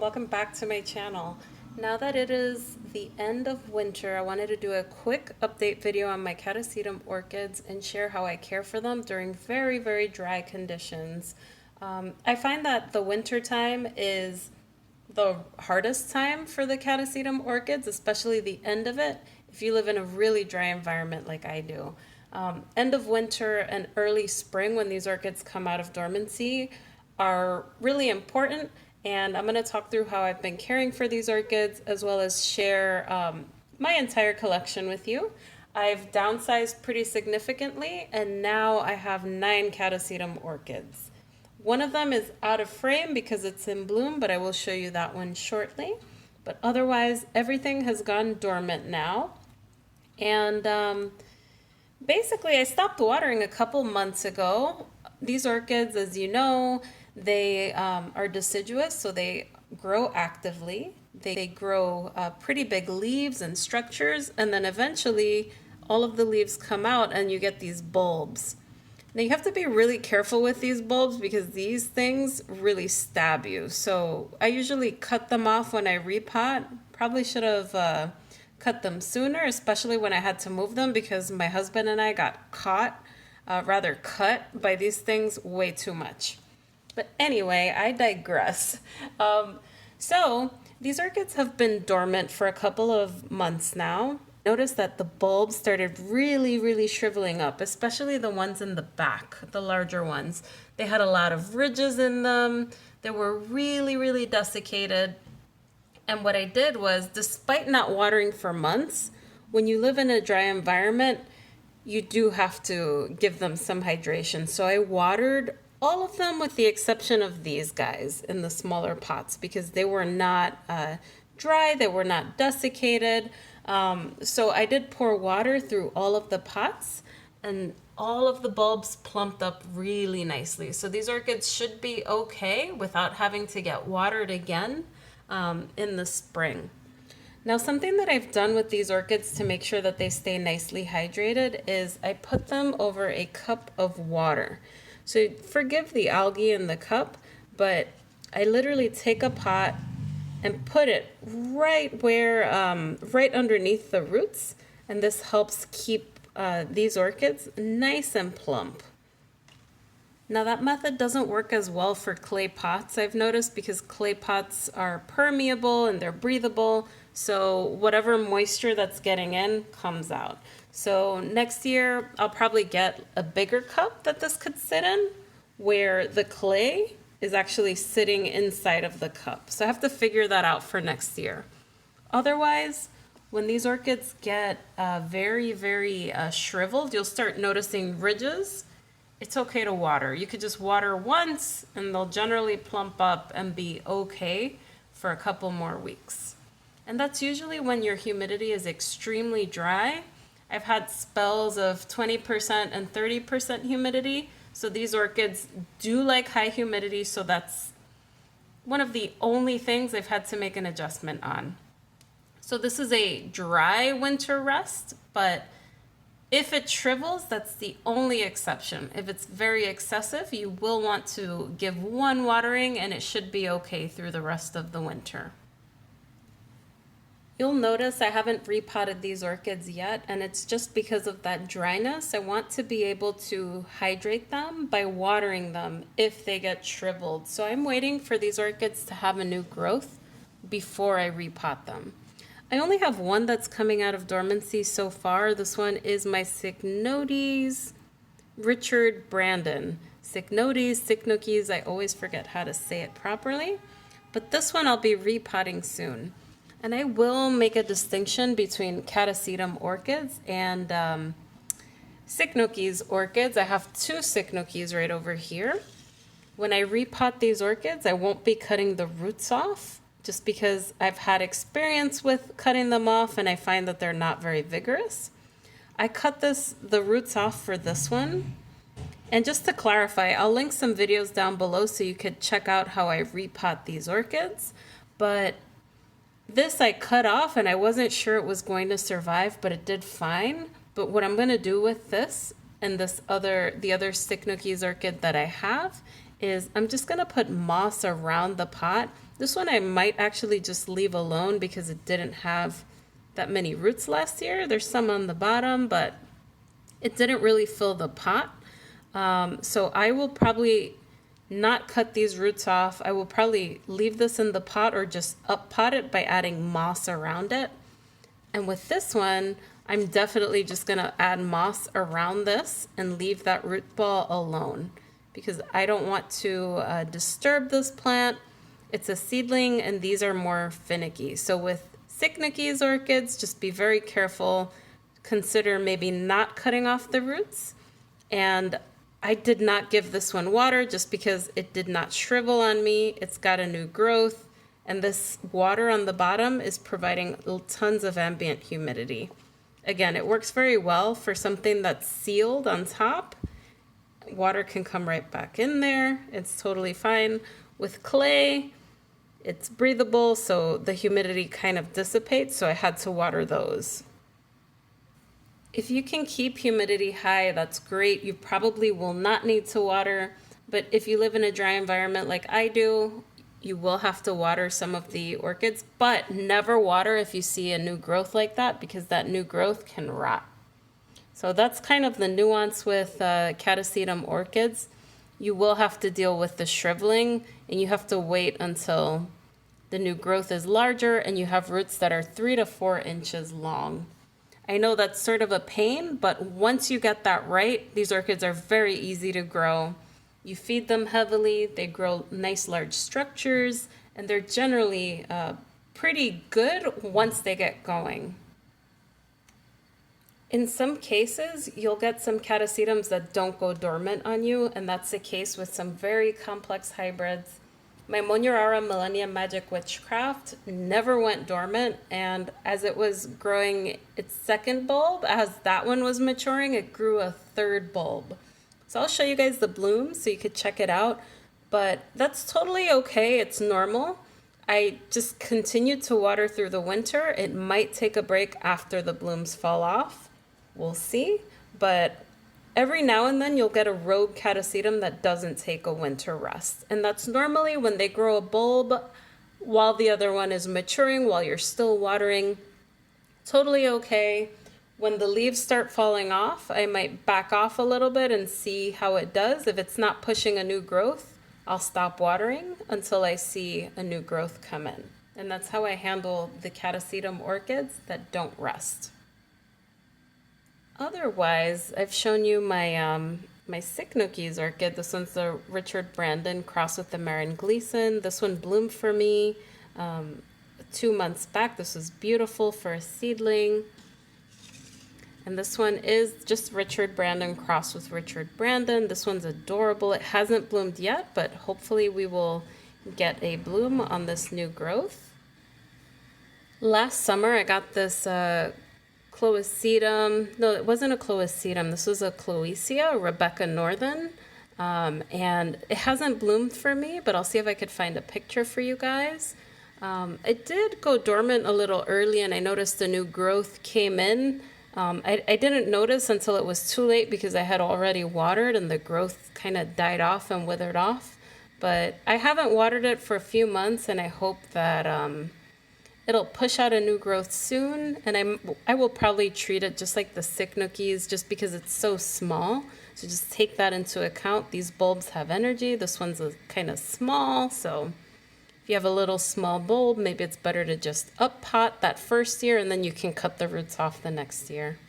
welcome back to my channel. Now that it is the end of winter, I wanted to do a quick update video on my Catasetum orchids and share how I care for them during very, very dry conditions. I find that the winter time is the hardest time for the Catasetum orchids, especially the end of it, if you live in a really dry environment like I do. End of winter and early spring, when these orchids come out of dormancy, are really important, and I'm going to talk through how I've been caring for these orchids as well as share my entire collection with you. I've downsized pretty significantly, and now I have 9 Catasetum orchids. One of them is out of frame because it's in bloom, but I will show you that one shortly. But otherwise, everything has gone dormant now. And basically, I stopped watering a couple months ago. These orchids, as you know, they are deciduous, so they grow actively. They grow pretty big leaves and structures, and then eventually all of the leaves come out and you get these bulbs. Now you have to be really careful with these bulbs because these things really stab you. So I usually cut them off when I repot. Probably should have cut them sooner, especially when I had to move them, because my husband and I got cut by these things way too much. But anyway, I digress. So these orchids have been dormant for a couple of months now. Notice that the bulbs started really shriveling up, especially the ones in the back, the larger ones. They had a lot of ridges in them. They were really desiccated. And what I did was, despite not watering for months, when you live in a dry environment, you do have to give them some hydration. So I watered all of them with the exception of these guys in the smaller pots because they were not dry, they were not desiccated. So I did pour water through all of the pots, and all of the bulbs plumped up really nicely. So these orchids should be okay without having to get watered again in the spring. Now, something that I've done with these orchids to make sure that they stay nicely hydrated is I put them over a cup of water. So forgive the algae in the cup, but I literally take a pot and put it right underneath the roots, and this helps keep these orchids nice and plump. Now that method doesn't work as well for clay pots, I've noticed, because clay pots are permeable and they're breathable, so whatever moisture that's getting in comes out. So next year I'll probably get a bigger cup that this could sit in, where the clay is actually sitting inside of the cup. So I have to figure that out for next year. Otherwise, when these orchids get very shriveled, you'll start noticing ridges. It's okay to water. You could just water once and they'll generally plump up and be okay for a couple more weeks. And that's usually when your humidity is extremely dry. I've had spells of 20% and 30% humidity. So these orchids do like high humidity, so that's one of the only things I've had to make an adjustment on. So this is a dry winter rest, but if it shrivels, that's the only exception. If it's very excessive, you will want to give one watering and it should be okay through the rest of the winter. You'll notice I haven't repotted these orchids yet, and it's just because of that dryness. I want to be able to hydrate them by watering them if they get shriveled. So I'm waiting for these orchids to have a new growth before I repot them. I only have one that's coming out of dormancy so far. This one is my Cycnoches Richard Brandon. Cycnoches, I always forget how to say it properly. But this one I'll be repotting soon. And I will make a distinction between Catasetum orchids and Cycnoches orchids. I have 2 Cycnoches right over here. When I repot these orchids, I won't be cutting the roots off, just because I've had experience with cutting them off and I find that they're not very vigorous. I cut the roots off for this one. And just to clarify, I'll link some videos down below so you could check out how I repot these orchids. But this I cut off and I wasn't sure it was going to survive, but it did fine. But what I'm going to do with this and the other Cycnoches orchid that I have is I'm just going to put moss around the pot This one I might actually just leave alone because it didn't have that many roots last year. There's some on the bottom, but it didn't really fill the pot. So I will probably not cut these roots off. I will probably leave this in the pot or just up pot it by adding moss around it. And with this one, I'm definitely just gonna add moss around this and leave that root ball alone because I don't want to disturb this plant. It's a seedling and these are more finicky. So with Cycnoches orchids, just be very careful. Consider maybe not cutting off the roots. And I did not give this one water just because it did not shrivel on me. It's got a new growth, and this water on the bottom is providing tons of ambient humidity. Again, it works very well for something that's sealed on top. Water can come right back in there. It's totally fine. With clay, it's breathable, so the humidity kind of dissipates, so I had to water those. If you can keep humidity high, that's great. You probably will not need to water, but if you live in a dry environment like I do, you will have to water some of the orchids, but never water if you see a new growth like that because that new growth can rot. So that's kind of the nuance with Catasetum orchids. You will have to deal with the shriveling, and you have to wait until the new growth is larger and you have roots that are 3 to 4 inches long. I know that's sort of a pain, but once you get that right, these orchids are very easy to grow. You feed them heavily, they grow nice large structures, and they're generally pretty good once they get going. In some cases, you'll get some Catasetums that don't go dormant on you, and that's the case with some very complex hybrids. My Monurara Millennium Magic Witchcraft never went dormant, and as it was growing its second bulb, as that one was maturing, it grew a third bulb. So I'll show you guys the blooms so you could check it out, but that's totally okay, it's normal. I just continued to water through the winter. It might take a break after the blooms fall off. We'll see, but every now and then you'll get a rogue Catasetum that doesn't take a winter rest. And that's normally when they grow a bulb while the other one is maturing, while you're still watering. Totally okay. When the leaves start falling off, I might back off a little bit and see how it does. If it's not pushing a new growth, I'll stop watering until I see a new growth come in. And that's how I handle the Catasetum orchids that don't rest. Otherwise, I've shown you my my Cycnoches orchid. This one's the Richard Brandon crossed with the Marin Gleason. This one bloomed for me 2 months back. This was beautiful for a seedling. And this one is just Richard Brandon crossed with Richard Brandon. This one's adorable. It hasn't bloomed yet, but hopefully we will get a bloom on this new growth. Last summer, I got this Cloacetum. No, it wasn't a Cloacetum. This was a Cloacia, Rebecca Northern. And it hasn't bloomed for me, but I'll see if I could find a picture for you guys. It did go dormant a little early, and I noticed the new growth came in. I didn't notice until it was too late because I had already watered and the growth kind of died off and withered off. But I haven't watered it for a few months, and I hope that it'll push out a new growth soon. And I will probably treat it just like the Cycnoches just because it's so small. So just take that into account. These bulbs have energy. This one's kind of small, so if you have a little small bulb, maybe it's better to just up pot that first year and then you can cut the roots off the next year.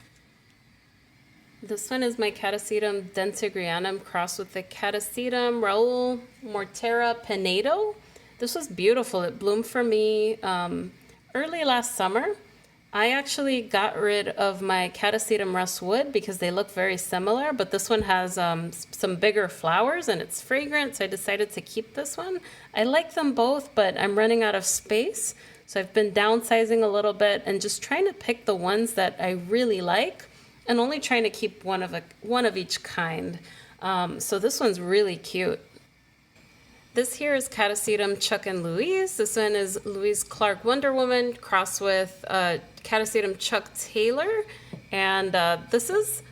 This one is my Catasetum dentigrianum crossed with the Catasetum Raoul Mortera Pinedo. This was beautiful. It bloomed for me early last summer. I actually got rid of my Catasetum Russ Wood because they look very similar, but this one has some bigger flowers and it's fragrant, so I decided to keep this one. I like them both, but I'm running out of space, so I've been downsizing a little bit and just trying to pick the ones that I really like and only trying to keep one of each kind. So this one's really cute. This here is Catasetum Chuck and Louise. This one is Louise Clark Wonder Woman crossed with Catasetum Chuck Taylor. And this is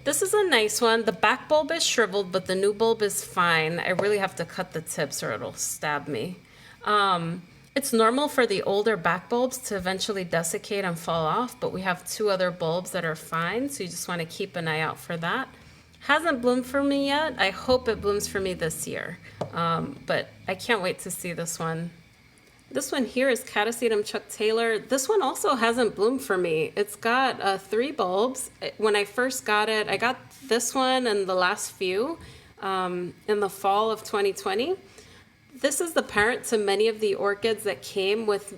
a nice one. The back bulb is shriveled, but the new bulb is fine. I really have to cut the tips or it'll stab me. It's normal for the older back bulbs to eventually desiccate and fall off, but we have 2 other bulbs that are fine, so you just want to keep an eye out for that. Hasn't bloomed for me yet. I hope it blooms for me this year, but I can't wait to see this one. This one here is Catasetum Chuck Taylor. This one also hasn't bloomed for me. It's got 3 bulbs. When I first got it, I got this one and the last few in the fall of 2020. This is the parent to many of the orchids that came with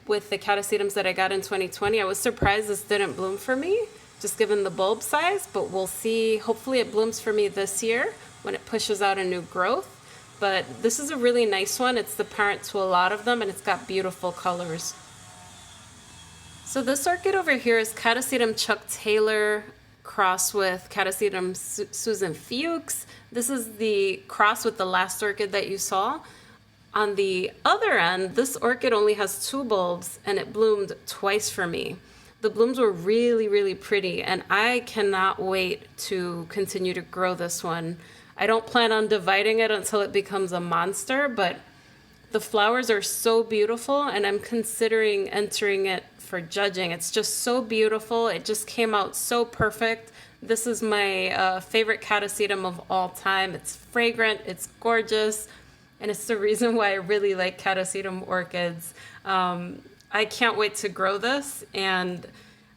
the Catasetums that I got in 2020. I was surprised this didn't bloom for me, just given the bulb size, but we'll see. Hopefully it blooms for me this year when it pushes out a new growth. But this is a really nice one. It's the parent to a lot of them, and it's got beautiful colors. So this orchid over here is Catasetum Chuck Taylor cross with Catasetum Susan Fuchs. This is the cross with the last orchid that you saw. On the other end, this orchid only has 2 bulbs, and it bloomed twice for me. The blooms were really, really pretty, and I cannot wait to continue to grow this one. I don't plan on dividing it until it becomes a monster, but the flowers are so beautiful, and I'm considering entering it for judging. It's just so beautiful. It just came out so perfect. This is my favorite Catasetum of all time. It's fragrant, it's gorgeous, and it's the reason why I really like Catasetum orchids. I can't wait to grow this, and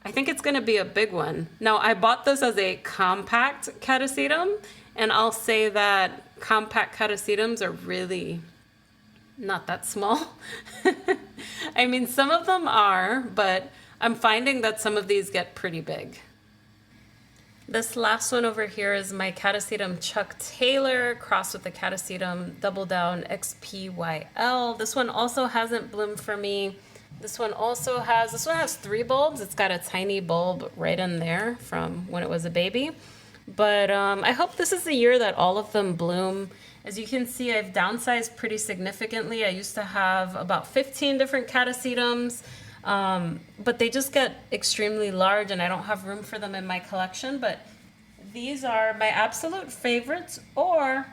I think it's going to be a big one. Now, I bought this as a compact Catasetum, and I'll say that compact Catasetums are really not that small. I mean, some of them are, but I'm finding that some of these get pretty big. This last one over here is my Catasetum Chuck Taylor crossed with the Catasetum Double Down XPYL. This one also hasn't bloomed for me. This one has 3 bulbs. It's got a tiny bulb right in there from when it was a baby. But I hope this is the year that all of them bloom. As you can see, I've downsized pretty significantly. I used to have about 15 different Catasetums, but they just get extremely large and I don't have room for them in my collection. But these are my absolute favorites, or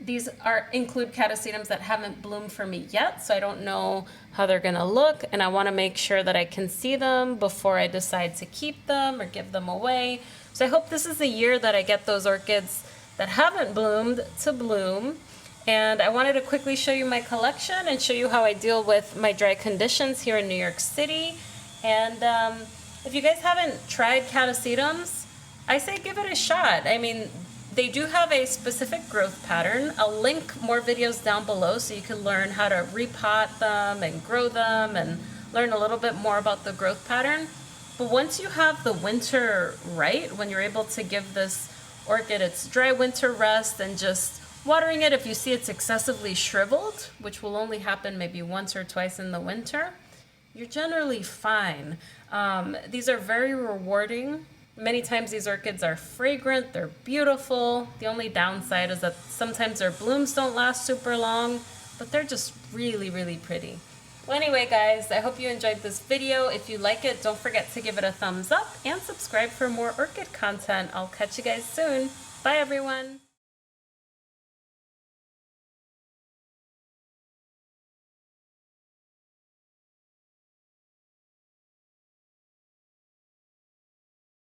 these include Catasetums that haven't bloomed for me yet, so I don't know how they're gonna look, and I wanna make sure that I can see them before I decide to keep them or give them away. So I hope this is the year that I get those orchids that haven't bloomed to bloom. And I wanted to quickly show you my collection and show you how I deal with my dry conditions here in New York City. And if you guys haven't tried Catasetums, I say give it a shot. I mean, they do have a specific growth pattern. I'll link more videos down below so you can learn how to repot them and grow them and learn a little bit more about the growth pattern. But once you have the winter right, when you're able to give this orchid its dry winter rest and just watering it if you see it's excessively shriveled, which will only happen maybe once or twice in the winter, you're generally fine. These are very rewarding. Many times these orchids are fragrant, they're beautiful. The only downside is that sometimes their blooms don't last super long, but they're just really, really pretty. Well, anyway, guys, I hope you enjoyed this video. If you like it, don't forget to give it a thumbs up and subscribe for more orchid content. I'll catch you guys soon. Bye, everyone.